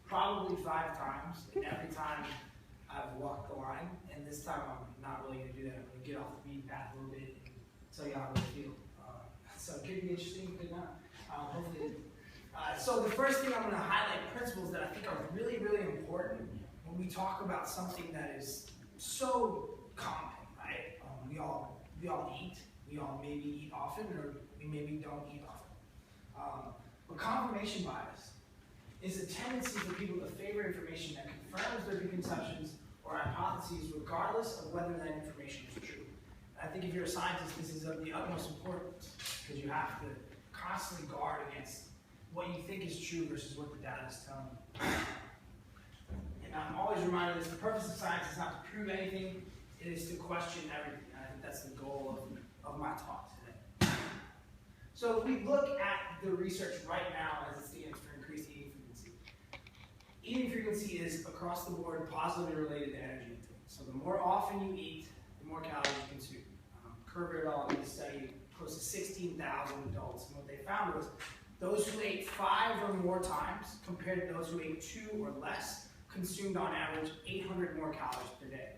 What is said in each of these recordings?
probably 5 times, and every time I've walked the line, and this time I'm not really going to do that. I'm going to get off the beaten path a little bit and tell you how I really feel. So it could be interesting, could not. Hopefully. So the first thing I'm going to highlight principles that I think are really, really important when we talk about something that is so common, right? We all eat. We all maybe eat often, or we maybe don't eat often. But confirmation bias is a tendency for people to favor information that confirms their preconceptions or hypotheses regardless of whether that information is true. And I think if you're a scientist, this is of the utmost importance because you have to constantly guard against what you think is true versus what the data is telling you. And I'm always reminded this, the purpose of science is not to prove anything, it is to question everything. And I think that's the goal of my talk today. So if we look at the research right now as it stands for increased eating frequency, eating frequency is across the board positively related to energy intake. So the more often you eat, the more calories you consume. Kerber et al. Did a study close to 16,000 adults, and what they found was those who ate 5 or more times compared to those who ate 2 or less consumed on average 800 more calories per day.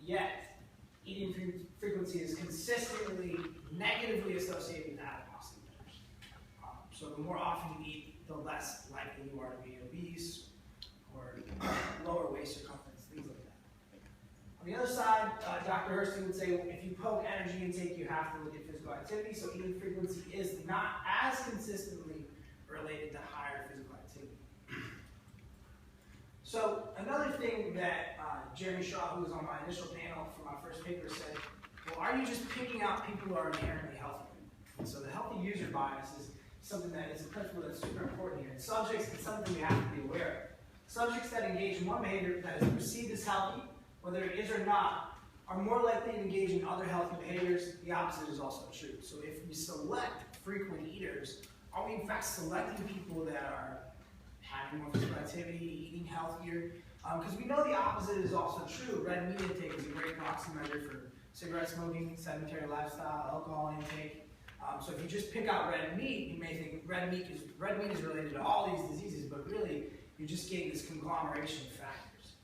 Yet, eating frequency is consistently negatively associated with adiposity measures. So the more often you eat, the less likely you are to be obese or lower waist circumference, things like that. On the other side, Dr. Hurston would say if you poke energy intake, you have to look at physical activity. So eating frequency is not as consistently related to higher physical activity. So another thing that Jeremy Shaw, who was on my initial panel for my first paper, said, well, are you just picking out people who are inherently healthy? And so the healthy user bias is something that is a principle that's super important here. And subjects is something we have to be aware of. Subjects that engage in one behavior that is perceived as healthy, whether it is or not, are more likely to engage in other healthy behaviors. The opposite is also true. So if we select frequent eaters, are we in fact selecting people that are having more physical activity, eating healthier? Because we know the opposite is also true. Red meat intake is a great proxy measure for cigarette smoking, sedentary lifestyle, alcohol intake. So if you just pick out red meat, you may think red meat is related to all these diseases, but really you're just getting this conglomeration of factors.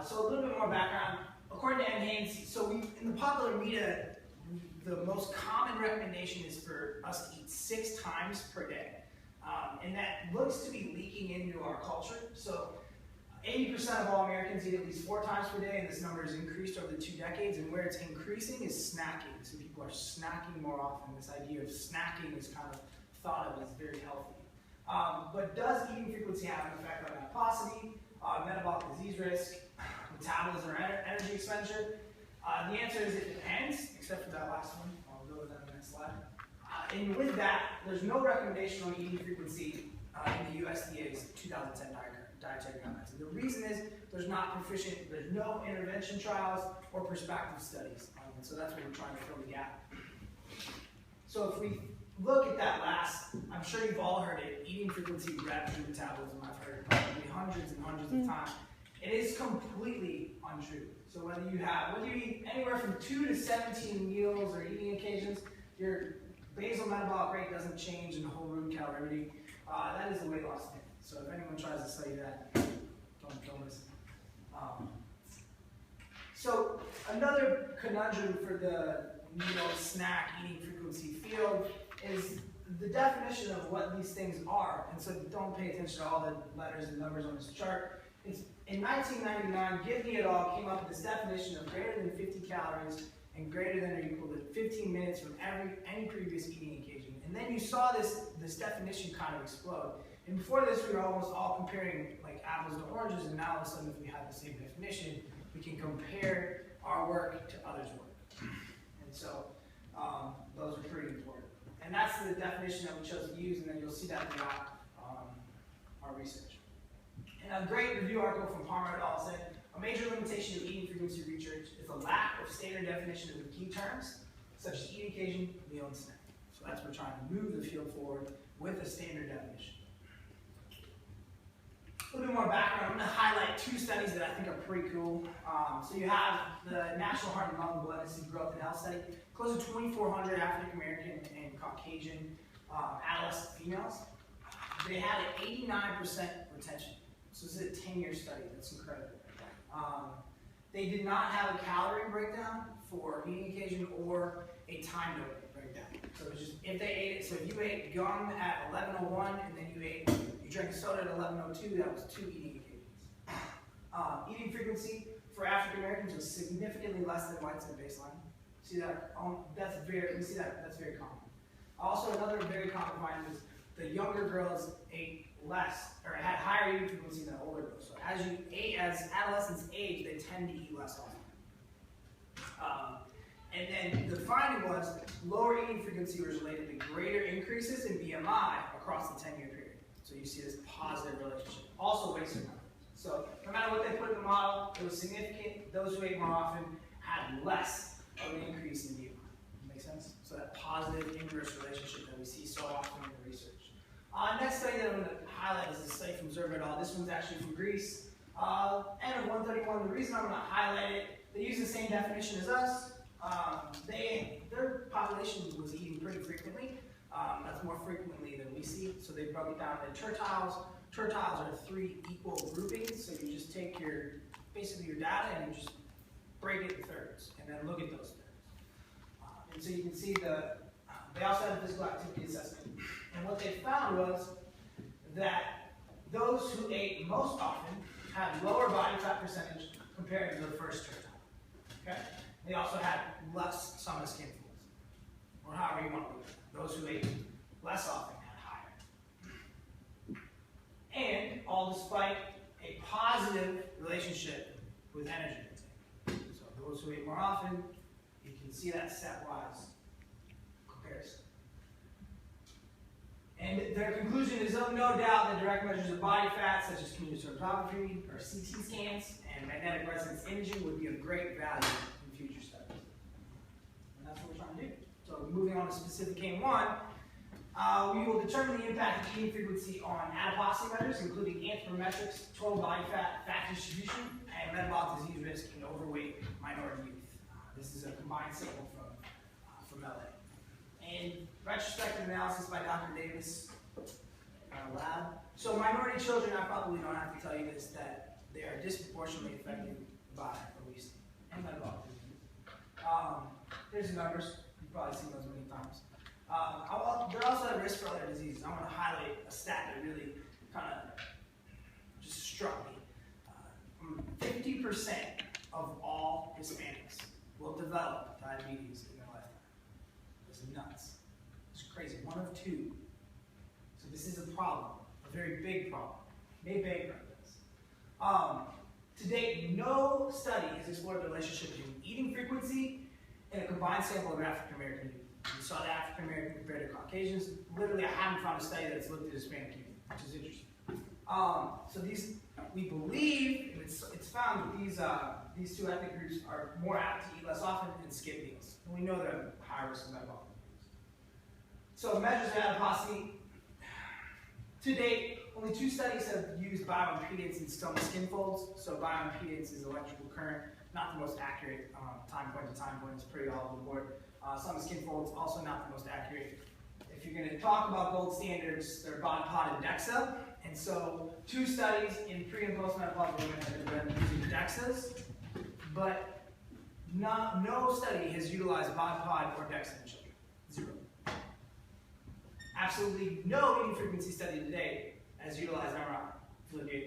So a little bit more background. According to NHANES, so in the popular media, the most common recommendation is for us to eat 6 times per day. And that looks to be leaking into our culture. So 80% of all Americans eat at least 4 times per day, and this number has increased over the 2 decades. And where it's increasing is snacking. So people are snacking more often. This idea of snacking is kind of thought of as very healthy. But does eating frequency have an effect on adiposity, metabolic disease risk, metabolism, or energy expenditure? The answer is it depends, except for that last one. I'll go with that on the next slide. And with that, there's no recommendation on eating frequency in the USDA's 2010 dietary guidelines. And the reason is there's no intervention trials or prospective studies. And so that's what we're trying to fill the gap. So if we look at that last, I'm sure you've all heard it, eating frequency reps through metabolism. I've heard it probably hundreds and hundreds of times. It is completely untrue. So whether you eat anywhere from 2 to 17 meals or eating occasions, your basal metabolic rate doesn't change in the whole room calorimetry. That is a weight loss thing. So if anyone tries to say that, don't listen. So another conundrum for the meal snack eating frequency field is the definition of what these things are. And so don't pay attention to all the letters and numbers on this chart. In 1999, Gibney et al. Came up with this definition of greater than 50 calories and greater than or equal to 15 minutes from any previous eating occasion. And then you saw this definition kind of explode. And before this, we were almost all comparing like apples to oranges, and now all of a sudden, if we have the same definition, we can compare our work to others' work. And so those are pretty important. And that's the definition that we chose to use, and then you'll see that throughout our research. And a great review article from Palmer et al. Said, a major limitation of eating frequency research is the lack of standard definition of the key terms, such as eating occasion, meal, and snack. So that's what we're trying to move the field forward with a standard definition. A little bit more background. I'm going to highlight 2 studies that I think are pretty cool. So you have the National Heart and Lung Blood Disease Growth and Health Study. Close to 2,400 African American and Caucasian adolescent females. they had an 89% retention. So this is a 10-year study. That's incredible. They did not have a calorie breakdown for eating occasion or a time breakdown. So it was just if they ate it. So if you ate gum at 11:01 and then you drank soda at 11:02, that was 2 eating occasions. Eating frequency for African Americans was significantly less than whites at baseline. See that? That's very common. Also, another very common finding is the younger girls ate less or had higher eating frequency than older girls. So as adolescents age, they tend to eat less often. And then the finding was lower eating frequency was related to greater increases in BMI across the 10-year period. So you see this positive relationship. Also waist circumference. So no matter what they put in the model, it was significant. Those who ate more often had less of an increase in BMI. Make sense? So that positive inverse relationship that we see so often in the research. Next study that I'm going to highlight is a study from Zerbe et al. This one's actually from Greece. N of 131. The reason I'm going to highlight it, they use the same definition as us. Their population was eating pretty frequently. That's more frequently than we see. So they broke it down into tertiles. Tertiles are 3 equal groupings. So you just take basically your data and you just break it in thirds and then look at those thirds. And so you can see they also had a physical activity assessment. And what they found was that those who ate most often had lower body fat percentage compared to the first tertile. Okay? They also had less sum of skin folds, or however you want to look at it. Those who ate less often had higher. And all despite a positive relationship with energy intake. So those who ate more often, you can see that stepwise comparison. And their conclusion is no doubt that direct measures of body fat, such as computed tomography or CT scans and magnetic resonance imaging, would be of great value in future studies. And that's what we're trying to do. So moving on to specific aim 1, we will determine the impact of eating frequency on adiposity measures, including anthropometrics, total body fat, fat distribution, and metabolic disease risk in overweight minority youth. This is a combined sample from LA. And retrospective analysis by Dr. Davis lab. So minority children, I probably don't have to tell you this, that they are disproportionately affected by obesity and metabolic disease. Here's the numbers. You've probably seen those many times. They're also at risk for other diseases. I want to highlight a stat that really kind of just struck me. 50% of all Hispanics will develop diabetes in their lifetime. It's nuts. It's crazy. 1 of 2. So this is a problem, a very big problem. May bankrupt us. To date, no study has explored the relationship between eating frequency and a combined sample of African American youth. We saw the African American compared to Caucasians. Literally, I haven't found a study that's looked at Hispanic youth, which is interesting. So we believe, and it's found that these 2 ethnic groups are more apt to eat less often and skip meals. And we know they're at higher risk of metabolic disease. So measures of adiposity. To date, only 2 studies have used bioimpedance in stomach skin folds. So bioimpedance is electrical current, not the most accurate time point to time point. It's pretty all over the board. Stomach skin folds also not the most accurate. If you're going to talk about gold standards, they're BOD-POD and DEXA. And so 2 studies in pre- and post-menopausal women have been done using DEXAs, but no study has utilized BOD-POD or DEXA in children. 0. Absolutely no eating frequency study today has utilized MRI to look at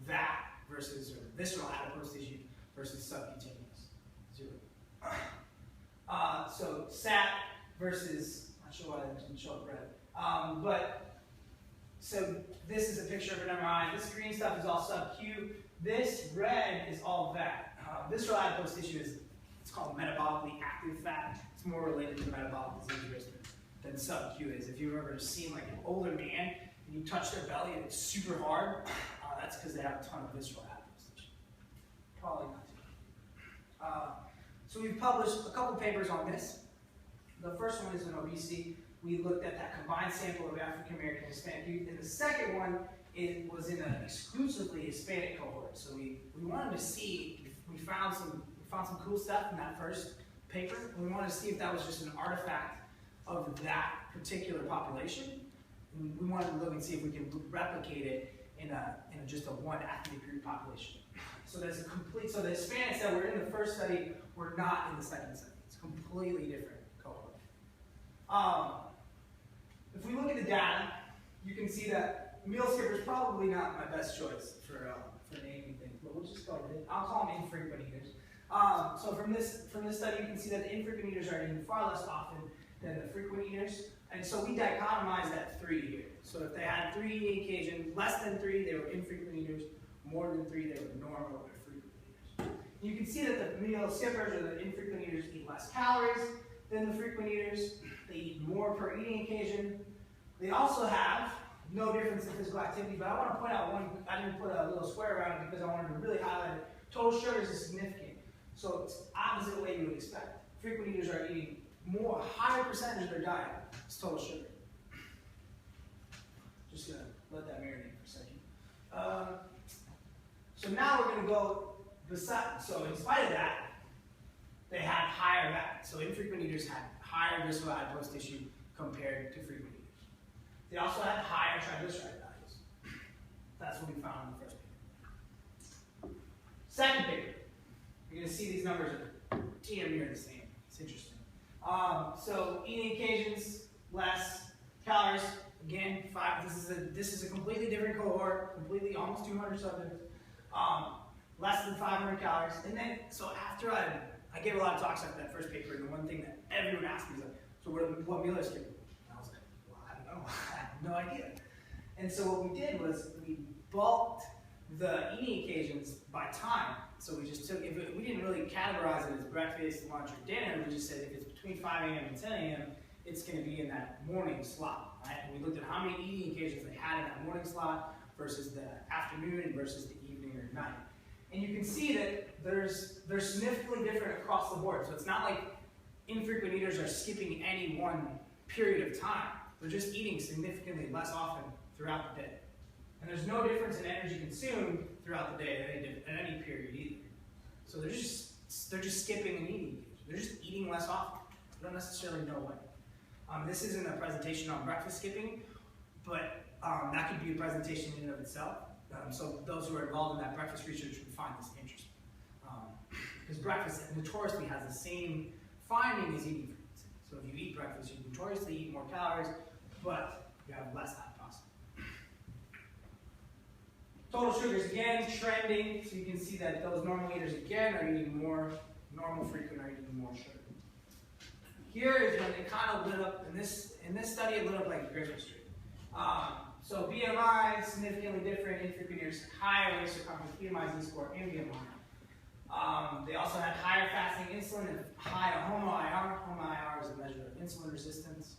VAT versus visceral adipose tissue versus subcutaneous. 0. So SAT versus, I'm not sure why that didn't show up red. So this is a picture of an MRI. This green stuff is all sub-Q. This red is all VAT. Visceral adipose tissue it's called metabolically active fat. It's more related to metabolic disease risk than sub-Q is. If you've ever seen like an older man and you touch their belly and it's super hard, that's because they have a ton of visceral adipose tissue. Probably not too much. So we've published a couple papers on this. The first one is in obesity. We looked at that combined sample of African American and Hispanic youth. And the second one was in an exclusively Hispanic cohort. So we wanted to see, we found some cool stuff in that first paper. And we wanted to see if that was just an artifact of that particular population. And we wanted to look and see if we can replicate it in just a one athlete group population. So there's a complete, so the Hispanics that were in the first study were not in the second study. It's a completely different cohort. If we look at the data, you can see that meal skipper is probably not my best choice for naming things, but we'll just go with it. I'll call them infrequent eaters. So from this study, you can see that the infrequent eaters are eating far less often than the frequent eaters. And so we dichotomized at 3 here. So if they had 3 eating occasions, less than 3, they were infrequent eaters. More than 3, they were normal or frequent eaters. You can see that the meal skippers or the infrequent eaters eat less calories than the frequent eaters. They eat more per eating occasion. They also have no difference in physical activity, but I want to point out one, I didn't put a little square around it because I wanted to really highlight it. Total sugars is significant. So it's opposite way you would expect. Frequent eaters are eating more, a higher percentage of their diet is total sugar. Just gonna let that marinate for a second. So now we're gonna go beside, so in spite of that, they had higher fat. So infrequent eaters had higher visceral adipose tissue compared to frequent eaters. They also had higher triglyceride values. That's what we found in the first paper. Second paper, you're going to see these numbers are damn near the same. It's interesting. So eating occasions, less calories. Again, 5. This is a completely different cohort, completely almost 200 subjects. Less than 500 calories. And then, so after I gave a lot of talks after that first paper, and the one thing that everyone asked me is like, so what meal is skipping? And I was like, well, I don't know. I have no idea. And so what we did was we bulked the eating occasions by time. So we just took, we didn't really categorize it as breakfast, lunch, or dinner. We just said if it's between 5 a.m. and 10 a.m., it's going to be in that morning slot, right? And we looked at how many eating occasions they had in that morning slot versus the afternoon versus the evening or night. And you can see that they're significantly different across the board. So it's not like infrequent eaters are skipping any one period of time. They're just eating significantly less often throughout the day. And there's no difference in energy consumed throughout the day at any period either. So they're just skipping an eating occasion. They're just eating less often. They don't necessarily know when. This isn't a presentation on breakfast skipping, but that could be a presentation in and of itself. So those who are involved in that breakfast research would find this interesting. Because breakfast notoriously has the same finding as eating frequency. So if you eat breakfast, you notoriously eat more calories, but you have less adiposity. Total sugars again trending, so you can see that those normal eaters again are eating more, normal frequent are eating more sugar. Here is when it kind of lit up, in this study it lit up like a Christmas tree. So BMI, significantly different, infrequent eaters, higher waist circumference, BMI, Z-score, and BMI. They also had higher fasting insulin and higher HOMA-IR. HOMA-IR is a measure of insulin resistance.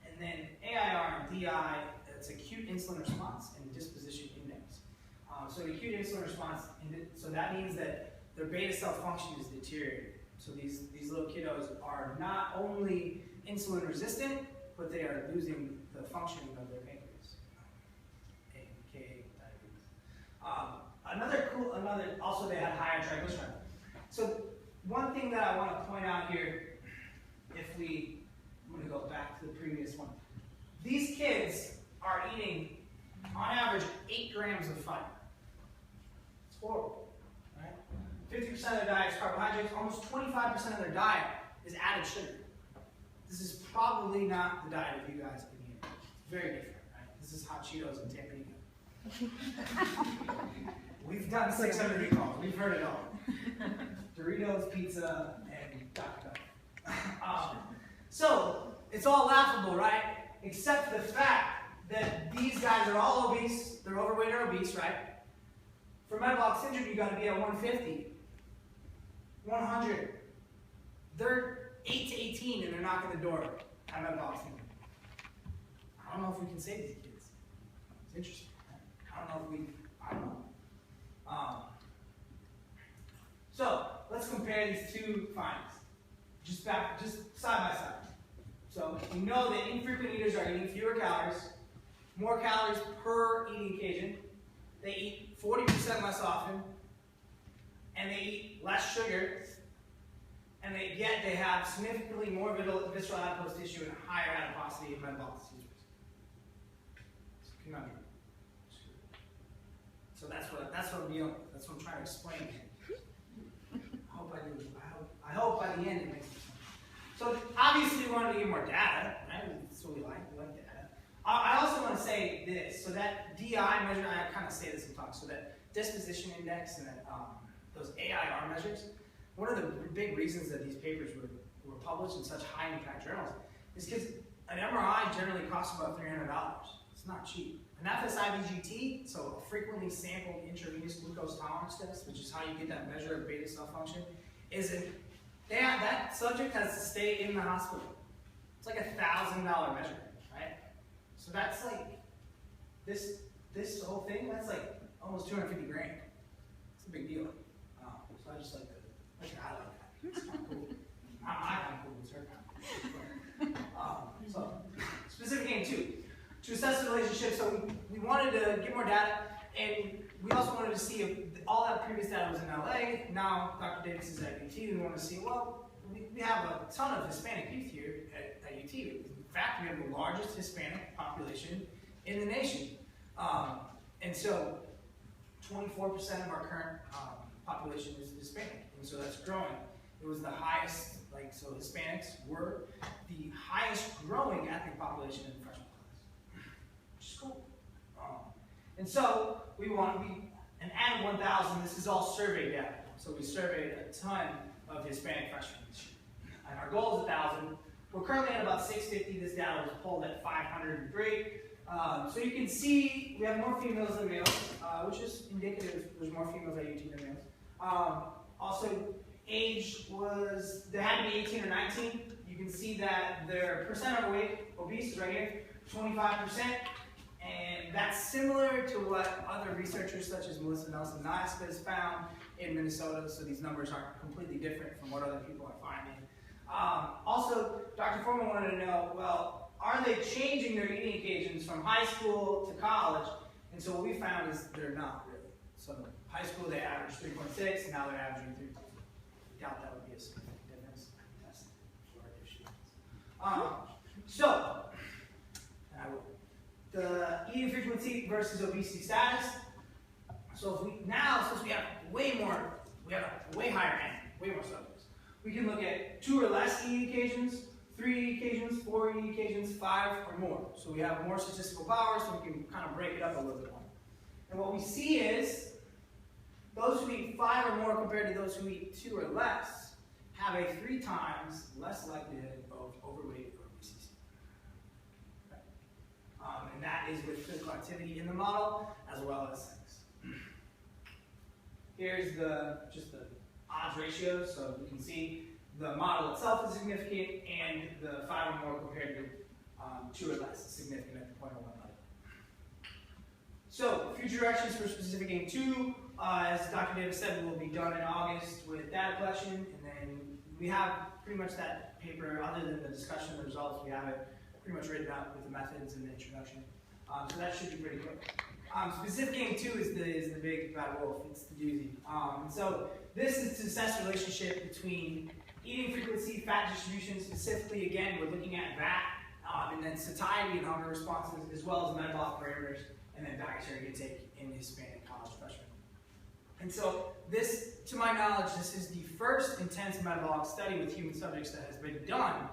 And then AIR and DI, it's acute insulin response and disposition index. So acute insulin response, so that means that their beta cell function is deteriorating. So these little kiddos are not only insulin resistant, but they are losing the functioning of their pancreas. AKA diabetes. Also they had higher triglyceride. So one thing that I want to point out here, I'm going to go back to the previous one. These kids are eating, on average, 8 grams of fiber. It's horrible, right? 50% of their diet is carbohydrates. Almost 25% of their diet is added sugar. This is probably not the diet of you guys in here. It's very different, right? This is hot Cheetos and Tampico. We've done 600 recalls. We've heard it all. Doritos, pizza, and Dr. Pepper. So, it's all laughable, right? Except for the fact that these guys are all obese. They're overweight or obese, right? For metabolic syndrome, you got to be at 150, 100. They're 8 to 18 and they're knocking the door at metabolic syndrome. I don't know if we can save these kids. It's interesting. I don't know. So let's compare these two findings, just side by side. So we know that infrequent eaters are eating fewer calories, more calories per eating occasion. They eat 40% less often, and they eat less sugar, and yet they have significantly more visceral adipose tissue and higher adiposity and metabolic disease. conundrum. So that's what I'm dealing with. That's what I'm trying to explain. I hope by the end it makes sense. So obviously we wanted to get more data, right? That's what we like. We like data. I also want to say this. So that DI measure, I kind of say this in talks. So that disposition index and that, those AIR measures. One of the big reasons that these papers were published in such high impact journals is because an MRI generally costs about $300. It's not cheap. An FSIVGT, so a frequently sampled intravenous glucose tolerance test, which is how you get that measure of beta cell function, that subject has to stay in the hospital. It's like $1,000 measurement, right? So that's like this whole thing. That's like almost 250 grand. It's a big deal. So I just like to highlight that. It's kind of cool. I kind of cool. It's her kind of cool. So specific game 2. To assess the relationship, so we wanted to get more data, and we also wanted to see if all that previous data was in LA. Now Dr. Davis is at UT. We want to see, well, we have a ton of Hispanic youth here at UT. In fact, we have the largest Hispanic population in the nation. And so 24% of our current population is Hispanic, and so that's growing. It was the highest, so Hispanics were the highest growing ethnic population in the freshman class, which is cool. And so and at 1,000, this is all survey data. So we surveyed a ton of Hispanic freshmen this year. And our goal is 1,000. We're currently at about 650. This data was pulled at 503. So you can see we have more females than males, which is indicative there's more females at UT than males. Also, age they had to be 18 or 19. You can see that their percent overweight, obese is right here, 25%. And that's similar to what other researchers such as Melissa Nelson-Niaska has found in Minnesota, so these numbers aren't completely different from what other people are finding. Also, Dr. Foreman wanted to know, well, are they changing their eating occasions from high school to college? And so what we found is they're not really. So high school they averaged 3.6, and now they're averaging 3.2. Doubt that would be a significant difference. I can test for if she wants. And I will. The eating frequency versus obesity status. So since we have a way higher N, way more subjects, we can look at 2 or less eating occasions, 3 eating occasions, 4 eating occasions, 5 or more. So we have more statistical power, so we can kind of break it up a little bit more. And what we see is those who eat 5 or more compared to those who eat 2 or less have a 3 times less likelihood of overweight or obesity. Okay. And that is with physical activity in the model as well as sex. Here's just the odds ratios, so you can see the model itself is significant, and the 5 or more compared to 2 or less is significant at the 0.01 level. So, future directions for specific game 2, as Dr. Davis said, will be done in August with data collection, and then we have pretty much that paper, other than the discussion of the results, we have it pretty much written out with the methods and the introduction. So that should be pretty quick. Specific game 2 is the big bad wolf. It's the doozy. So this is to assess the relationship between eating frequency, fat distribution. Specifically, again, we're looking at that, and then satiety and hunger responses, as well as metabolic parameters, and then dietary intake in Hispanic college freshmen. And so this, to my knowledge, this is the first intense metabolic study with human subjects that has been done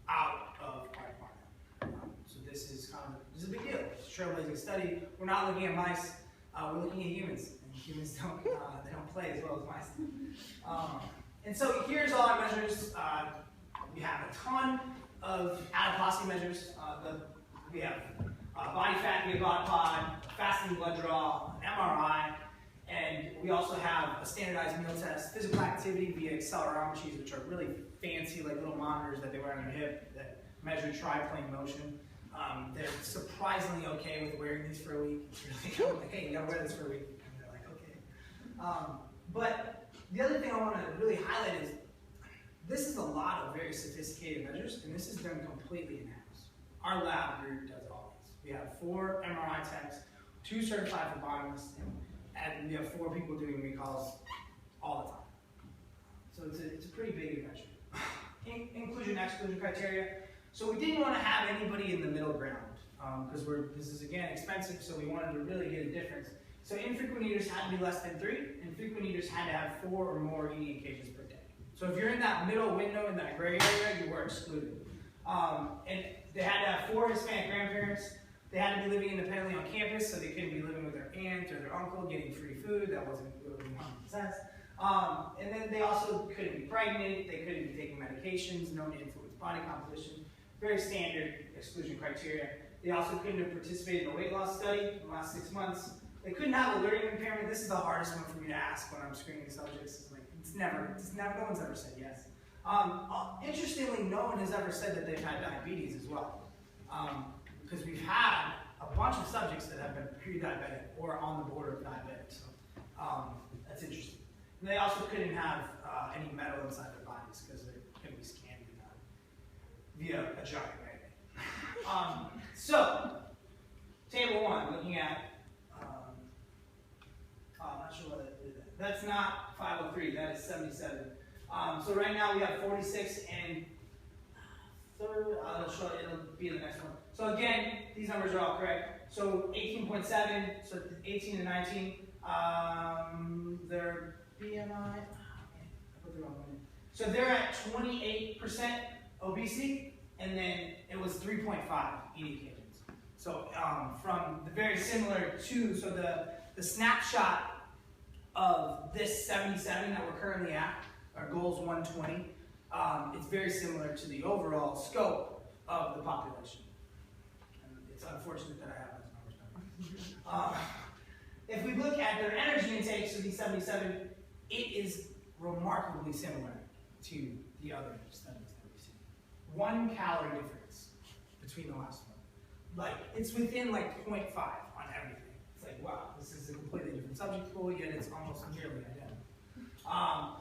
out of Chronic Marmot. So this is a big deal. It's a trailblazing study. We're not looking at mice. We're looking at humans, and humans don't play as well as mice do. And so here's all our measures. We have a ton of adiposity measures. We have body fat via BODPOD, fasting blood draw, an MRI, and we also have a standardized meal test, physical activity via accelerometries, which are really fancy, like little monitors that they wear on their hip that measure triplane motion. They're surprisingly okay with wearing these for a week. It's really like, hey, you gotta wear this for a week. And they're like, okay. But the other thing I want to really highlight is this is a lot of very sophisticated measures, and this is done completely in-house. Our lab group does all these. We have 4 MRI techs, 2 certified phlebotomists, and we have 4 people doing recalls all the time. So it's a pretty big measure. Inclusion exclusion criteria. So we didn't want to have anybody in the middle ground. because this is again expensive, so we wanted to really get a difference. So infrequent eaters had to be less than 3, and frequent eaters had to have 4 or more eating occasions per day. So if you're in that middle window, in that gray area, you were excluded. And they had to have 4 Hispanic grandparents. They had to be living independently on campus, so they couldn't be living with their aunt or their uncle getting free food. That wasn't really common sense. And then they also couldn't be pregnant. They couldn't be taking medications known to influence body composition. Very standard exclusion criteria. They also couldn't have participated in a weight loss study in the last 6 months. They couldn't have a learning impairment. This is the hardest one for me to ask when I'm screening subjects. It's never, no one's ever said yes. Interestingly, no one has ever said that they've had diabetes as well. Because we've had a bunch of subjects that have been pre-diabetic or on the border of diabetic. So that's interesting. And they also couldn't have any metal inside their bodies because they're going to be scanned via a giant magnet. So, table 1, looking at, I'm not sure what that is. That's not 503, that is 77. So right now we have 46 and third, it'll be the next one. So again, these numbers are all correct. So 18.7, so 18 to 19, their BMI, I put the wrong one in. So they're at 28% obesity, and then it was 3.5 eating occasions. So from the very similar to, so the snapshot of this 77 that we're currently at, our goal is 120, it's very similar to the overall scope of the population. And it's unfortunate that I have those numbers. If we look at their energy intake, so these 77, it is remarkably similar to the other studies that we've seen. 1 calorie difference between the last one. Like, it's within like 0.5 on everything. It's like, wow, this is a completely different subject pool, yet it's almost nearly identical.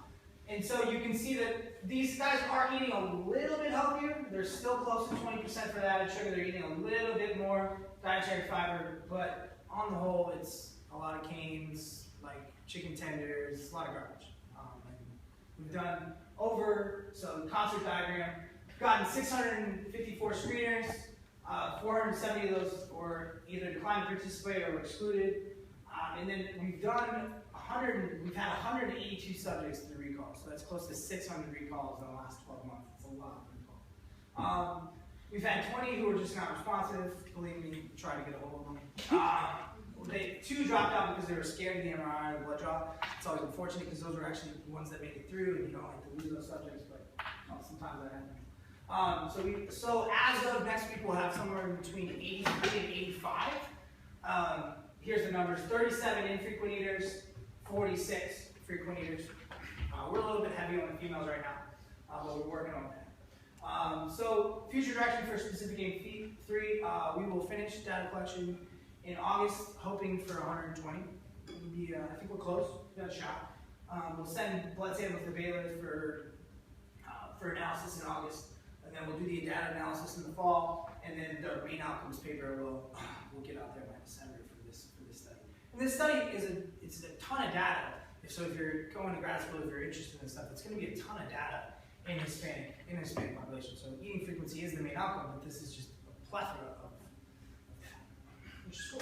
And so you can see that these guys are eating a little bit healthier. They're still close to 20% for added sugar. They're eating a little bit more dietary fiber, but on the whole, it's a lot of canes, like chicken tenders, a lot of garbage. We've done so concert diagram, we've gotten 654 screeners, 470 of those were either declined to participate or were excluded. And then we've done we've had 182 subjects through recall, so that's close to 600 recalls in the last 12 months. It's a lot of recalls. We've had 20 who were just not responsive. Believe me, try to get a hold of them. 2 dropped out because they were scared of the MRI or blood draw. It's always unfortunate because those were actually the ones that made it through, and you don't like to lose those subjects, but sometimes that happens. So as of next week, we'll have somewhere between 83 and 85. Here's the numbers: 37 infrequent eaters, 46 frequent eaters. We're a little bit heavy on the females right now, but we're working on that. So future direction for specific game 3, we will finish data collection in August, hoping for 120. I think we're close. We've got a shot. We'll send blood samples to Baylor for analysis in August, and then we'll do the data analysis in the fall, and then the main outcomes paper will get out there by December for this study. And this study it's a ton of data. So if you're going to grad school, if you're interested in this stuff, it's going to be a ton of data in the Hispanic population. So eating frequency is the main outcome, but this is just a plethora of data, which is cool.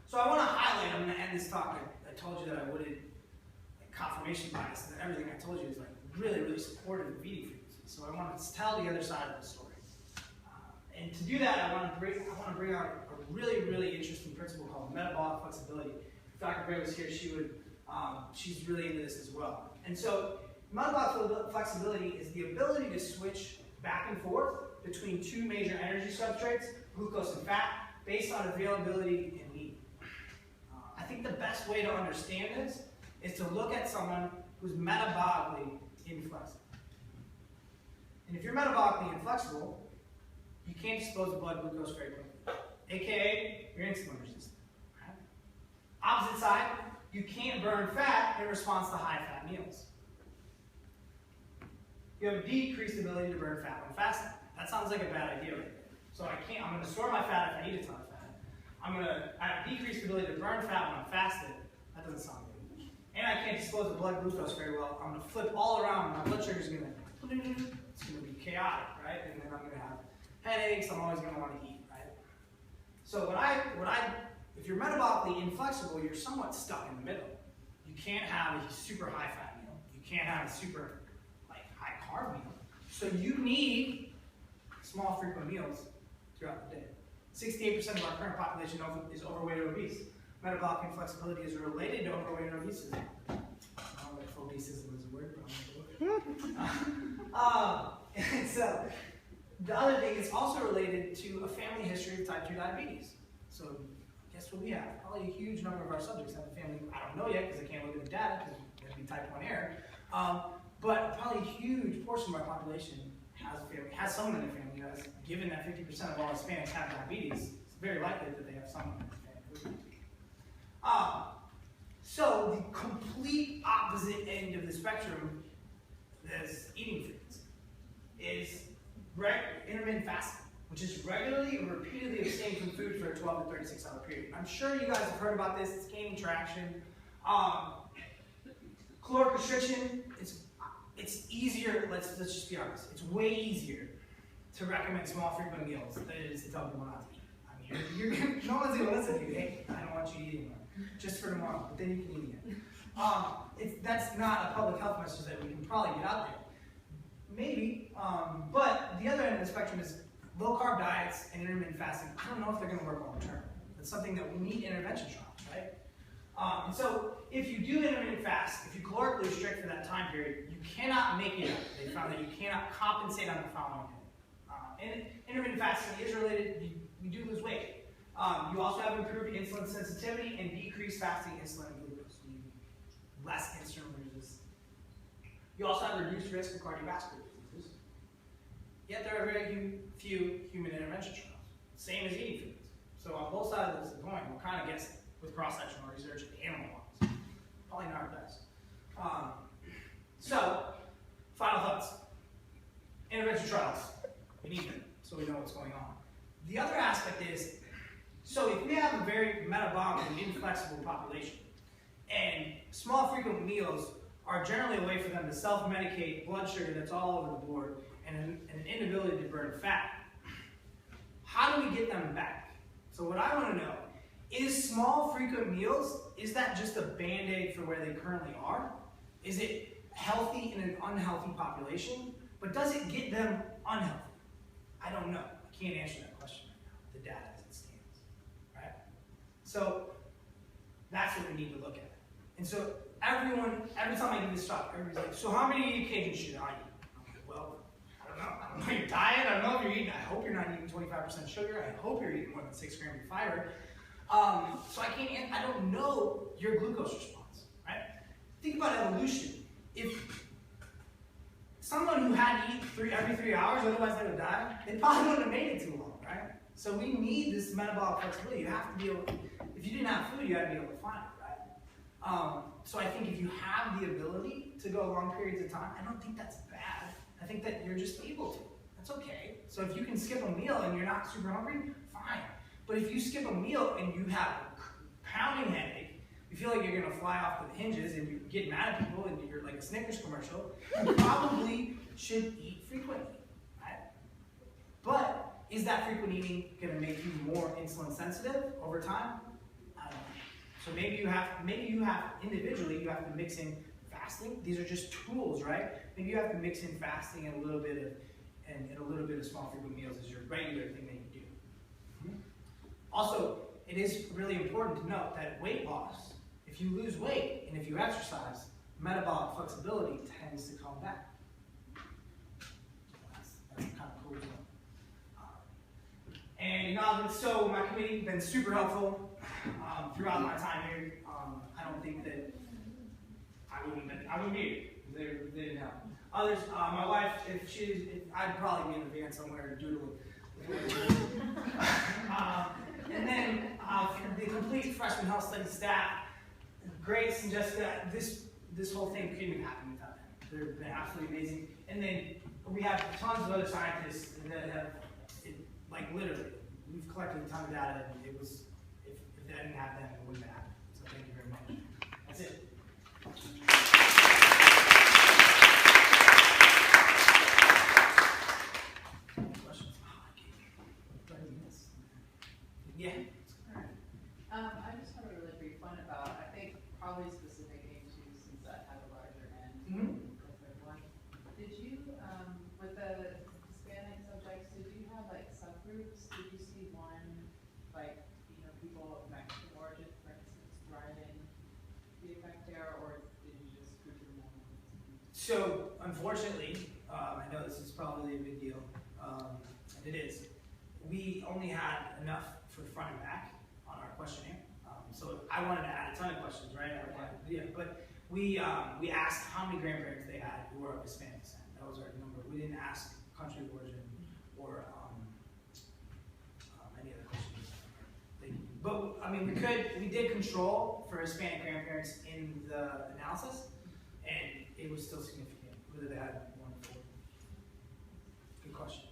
So I want to highlight, I'm going to end this talk. I told you that I wouldn't, confirmation bias, and everything I told you is like really, really supportive of eating frequency. So I want to tell the other side of the story. And to do that, I want to bring out a really, really interesting principle called metabolic flexibility. If Dr. Gray was here, she's really into this as well. And so metabolic flexibility is the ability to switch back and forth between 2 major energy substrates, glucose and fat, based on availability and need. I think the best way to understand this is to look at someone who's metabolically inflexible. And if you're metabolically inflexible, you can't dispose of blood glucose very quickly, aka you're insulin resistant. Right? Opposite side, you can't burn fat in response to high-fat meals. You have a decreased ability to burn fat when fasting. That sounds like a bad idea right there. So I'm going to store my fat if I eat a ton of fat. I have a decreased ability to burn fat when I'm fasted. That doesn't sound good. And I can't dispose of blood glucose very well. I'm going to flip all around. My blood sugar is going to be chaotic, right? And then I'm going to have headaches. I'm always going to want to eat, right? So if you're metabolically inflexible, you're somewhat stuck in the middle. You can't have a super high fat meal. You can't have a super high carb meal. So you need small frequent meals throughout the day. 68% of our current population is overweight or obese. Metabolic inflexibility is related to overweight or obesity. I don't know if obesity is a word, but I'm and so the other thing is also related to a family history of type 2 diabetes. So guess what we have? Probably a huge number of our subjects have a family. I don't know yet because I can't look at the data because it would be type 1 error. But probably a huge portion of our population has a family, has someone in their family who has, given that 50% of all Hispanics have diabetes, it's very likely that they have someone in their family with diabetes. So the complete opposite end of the spectrum is eating frequency, is intermittent fasting, which is regularly and repeatedly abstaining from food for a 12 to 36 hour period. I'm sure you guys have heard about this, it's gaining traction. Caloric restriction, it's easier, let's just be honest, it's way easier to recommend small frequent meals than it is to tell people not to eat. I mean, no one's going to listen to you. Hey, I don't want you to eat anymore, just for tomorrow, but then you can eat again. That's not a public health message that we can probably get out there. Maybe, but the other end of the spectrum is low carb diets and intermittent fasting. I don't know if they're going to work long term. That's something that we need intervention trials, right? And so if you do intermittent fast, if you calorically restrict for that time period, you cannot make it up. They found that you cannot compensate on the following day. And intermittent fasting is related, you do lose weight. You also have improved insulin sensitivity and decreased fasting insulin and glucose. So you less insulin resistance. You also have reduced risk of cardiovascular diseases. Yet there are very few human intervention trials. Same as eating foods. So on both sides of this coin, we're kind of guessing with cross-sectional research and animal models. Probably not our best. So, final thoughts. Intervention trials. We need them so we know what's going on. The other aspect is, so if we have a very metabolically inflexible population, and small frequent meals are generally a way for them to self-medicate blood sugar that's all over the board, and an inability to burn fat, how do we get them back? So what I want to know, is small frequent meals, is that just a band-aid for where they currently are? Is it healthy in an unhealthy population? But does it get them unhealthy? I don't know. I can't answer that question right now, the data as it stands, right? So that's what we need to look at. And so every time I do this talk, everybody's like, so how many occasions should I eat? I'm like, well, I don't know. I don't know your diet. I don't know if you're eating. I hope you're not eating 25% sugar. I hope you're eating more than 6 grams of fiber. So I don't know your glucose response, right? Think about evolution. If someone who had to eat every 3 hours, otherwise they would die, they probably wouldn't have made it too long, right? So we need this metabolic flexibility. You have to be able, if you didn't have food, you had to be able to find it, right? So I think if you have the ability to go long periods of time, I don't think that's bad. I think that you're just able to. That's okay. So if you can skip a meal and you're not super hungry, fine. But if you skip a meal and you have a pounding headache, you feel like you're going to fly off the hinges and you get mad at people and you're like a Snickers commercial, you probably should eat frequently, right? But is that frequent eating going to make you more insulin sensitive over time? I don't know. So maybe you have individually, you have to mix in fasting. These are just tools, right? Maybe you have to mix in fasting and a little bit of small frequent meals as your regular thing that you do. Also, it is really important to note that weight loss, if you lose weight and if you exercise, metabolic flexibility tends to come back. That's kind of cool. And so my committee has been super helpful throughout my time here. I don't think that I wouldn't be here. They didn't help. Others, my wife, I'd probably be in the van somewhere doodling. And then the complete freshman health studies staff, Grace and Jessica, this whole thing couldn't have happened without them. They've been absolutely amazing. And then we have tons of other scientists that have, literally, we've collected a ton of data, and it was, if I didn't have them, it wouldn't have happened. So thank you very much. That's it. Questions? Yeah. one about, I think, probably specific age use since that has a larger end. The third one. Did you, with the Hispanic subjects, did you have like subgroups? Did you see one, like, people of Mexican origin, for instance, driving the effect there, or did you just group them all? So, unfortunately, I know this is probably a big deal, and it is. We only had enough for front and back on our questionnaire. So I wanted to add a ton of questions, right? But we asked how many grandparents they had who were of Hispanic descent. That was our number. We didn't ask country of origin or any other questions. But I mean, we did control for Hispanic grandparents in the analysis, and it was still significant whether they had one or four. Good question.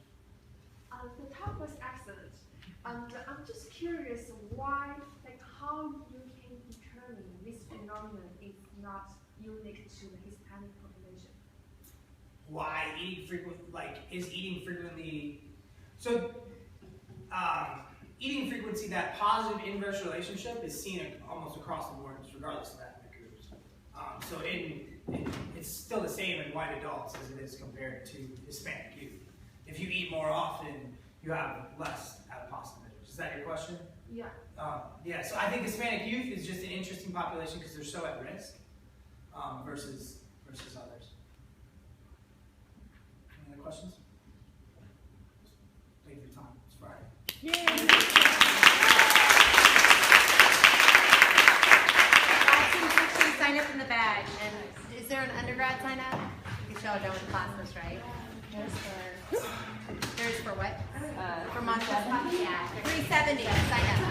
The talk was excellent, and I'm just curious why, like, how you can determine this phenomenon is not unique to the Hispanic population. Why is eating frequently? So, eating frequency, that positive inverse relationship is seen almost across the board, regardless of ethnic groups. So it's still the same in white adults as it is compared to Hispanic youth. If you eat more often, you have less adiposity measures. Is that your question? Yeah. Yeah, so I think Hispanic youth is just an interesting population because they're so at risk versus others. Any other questions? Thank you for your time. It's Friday. Yay! Sign up in the bag. And is there an undergrad sign up? You show down with classes, right? There's for what? For Montessori? Yeah. 370. Sign up.